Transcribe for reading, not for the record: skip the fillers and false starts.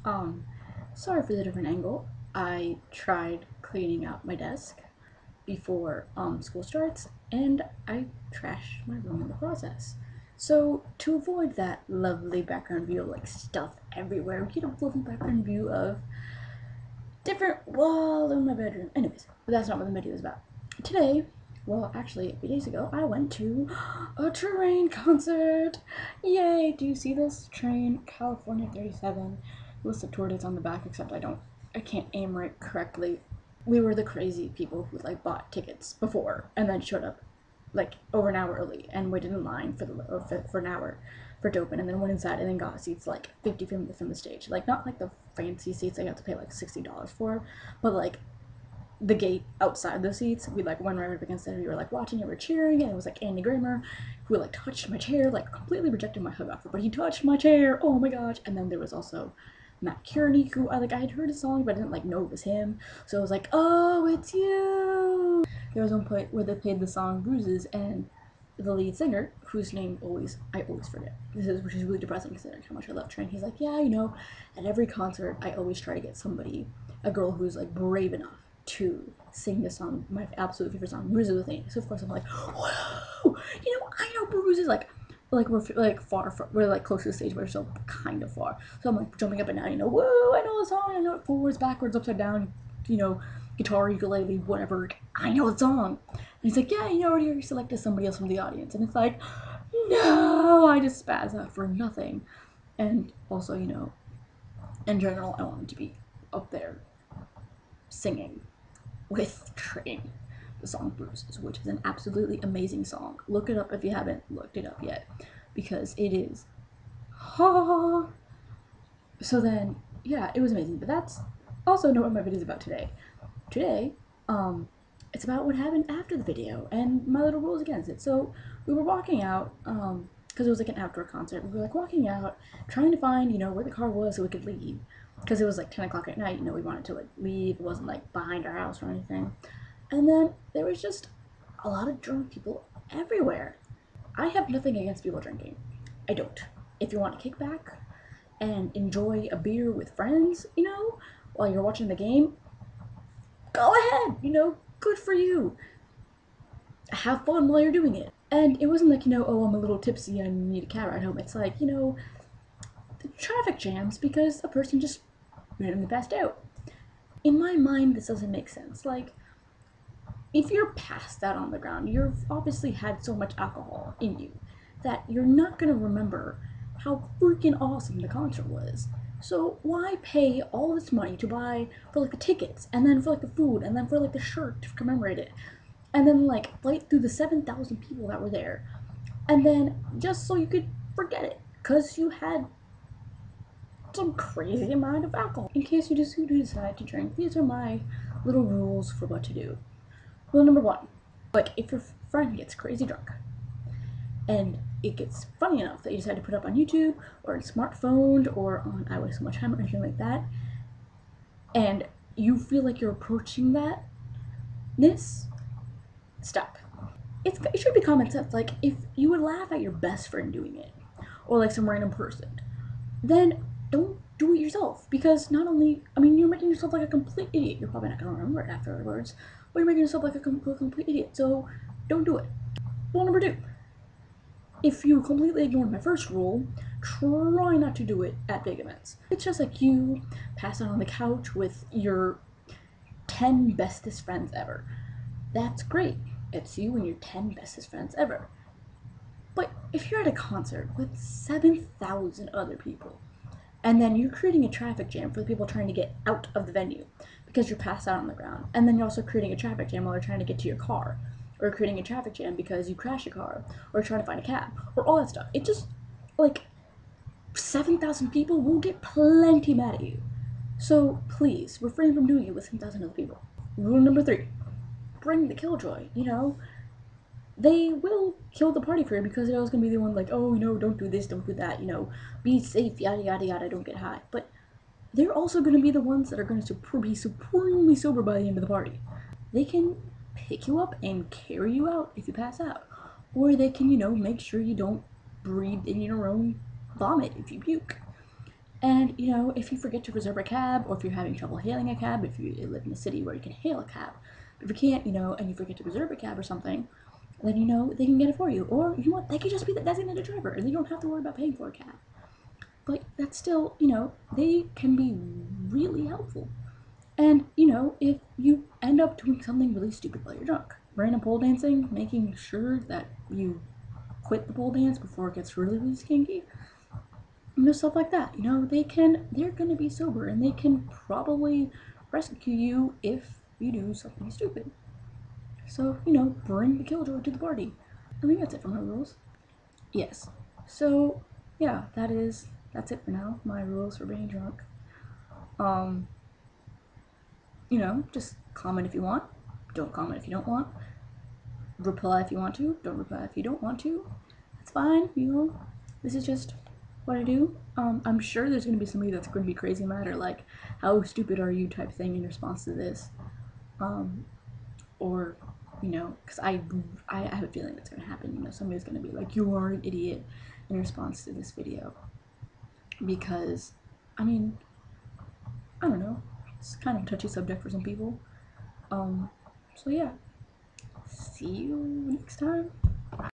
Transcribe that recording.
Um, Sorry for the different angle. I tried cleaning out my desk before school starts, and I trashed my room in the process. So to avoid that lovely background view of like stuff everywhere, we get a lovely background view of different walls in my bedroom. Anyways, but that's not what the video is about. Today, well, actually, a few days ago, I went to a Train concert. Yay! Do you see this? Train California 37. With the tortoise on the back, except I can't aim right correctly. We were the crazy people who like bought tickets before and then showed up like over an hour early and waited in line for an hour for it to open, and then went inside and then got seats like 50 feet from the stage. Like not like the fancy seats I got to pay like $60 for, but like the gate outside the seats. We like went right up against it. We were like watching, and we were cheering, and it was like Andy Grammer who like touched my chair, like completely rejected my hug offer, but he touched my chair. Oh my gosh! And then there was also Matt Kearney, who I had heard his song, but I didn't like know it was him. So I was like, oh, it's you. There was one point where they played the song Bruises, and the lead singer, whose name I always forget. Which is really depressing considering how much I love Train. He's like, yeah, at every concert I always try to get a girl who's like brave enough to sing the song, my absolute favorite song, Bruises with me. So of course I'm like, whoa, I know Bruises, we're like close to the stage, but we're still kind of far. So I'm like jumping up and down, whoa, I know the song, I know it forwards, backwards, upside down, guitar, ukulele, whatever, I know the song. And he's like, yeah, already selected somebody else from the audience. And it's like, no, I just spaz out for nothing. And also, in general, I want him to be up there singing with Train the song Bruises, which is an absolutely amazing song. Look it up if you haven't looked it up yet, because it is. Ha! So then, yeah, it was amazing. But that's also not what my video is about today. Today, it's about what happened after the video and my little rules against it. So we were walking out, because it was like an outdoor concert. We were like walking out, trying to find, where the car was so we could leave. Because it was like 10 o'clock at night, we wanted to like leave. It wasn't like behind our house or anything. And then there was just a lot of drunk people everywhere. I have nothing against people drinking. I don't. If you want to kick back and enjoy a beer with friends, while you're watching the game, go ahead, good for you. Have fun while you're doing it. And it wasn't like, oh, I'm a little tipsy and I need a cab ride home. It's like, the traffic jams because a person just randomly passed out. In my mind, this doesn't make sense. Like, if you're passed out on the ground, you've obviously had so much alcohol in you that you're not going to remember how freaking awesome the concert was. So why pay all this money to buy for like the tickets, and then for like the food, and then for like the shirt to commemorate it, and then like fight through the 7,000 people that were there, and then just so you could forget it because you had some crazy amount of alcohol. In case you just decide to drink, these are my little rules for what to do. Rule number one, like if your friend gets crazy drunk and it gets funny enough that you decide to put up on YouTube or on smartphone or on I Waste So Much Time or anything like that, and you feel like you're approaching stop. It should be common sense. Like if you would laugh at your best friend doing it, or like some random person, then don't do it yourself, because not only, you're making yourself like a complete idiot. You're probably not going to remember it afterwards, but you're making yourself like a complete idiot, so don't do it. Rule number two, if you completely ignored my first rule, try not to do it at big events. It's just like you pass out on the couch with your 10 bestest friends ever. That's great. It's you and your 10 bestest friends ever. But if you're at a concert with 7,000 other people, and then you're creating a traffic jam for the people trying to get out of the venue because you're passed out on the ground, and then you're also creating a traffic jam while they're trying to get to your car, or creating a traffic jam because you crashed your car, or trying to find a cab, or all that stuff. It just, like, 7,000 people will get plenty mad at you. So please, refrain from doing it with 7,000 other people. Rule number three, bring the killjoy, They will kill the party for you because they're always going to be the one like, oh, don't do this, don't do that, be safe, yada, yada, yada, don't get high. But they're also going to be the ones that are going to be supremely sober by the end of the party. They can pick you up and carry you out if you pass out. Or they can, make sure you don't breathe in your own vomit if you puke. And, you know, if you forget to reserve a cab, or if you're having trouble hailing a cab, if you live in a city where you can hail a cab, if you can't, you know, and you forget to reserve a cab or something, then, you know, they can get it for you. Or, you know what, they can just be the designated driver, and you don't have to worry about paying for a cab. But that's still, you know, they can be really helpful. And, you know, if you end up doing something really stupid while you're drunk, random pole dancing, making sure that you quit the pole dance before it gets really, really skanky, you know, stuff like that. You know, they're gonna be sober, and they can probably rescue you if you do something stupid. So, you know, bring the killjoy to the party. I think that's it for my rules. Yes. So, yeah, that's it for now. My rules for being drunk. Um, you know, just comment if you want. Don't comment if you don't want. Reply if you want to. Don't reply if you don't want to. It's fine, you know. This is just what I do. I'm sure there's gonna be somebody that's gonna be crazy mad, or like, how stupid are you type thing in response to this. Or, you know, because I have a feeling that's gonna happen. You know, somebody's gonna be like, you are an idiot in response to this video. Because, I mean, I don't know. It's kind of a touchy subject for some people. So yeah. See you next time.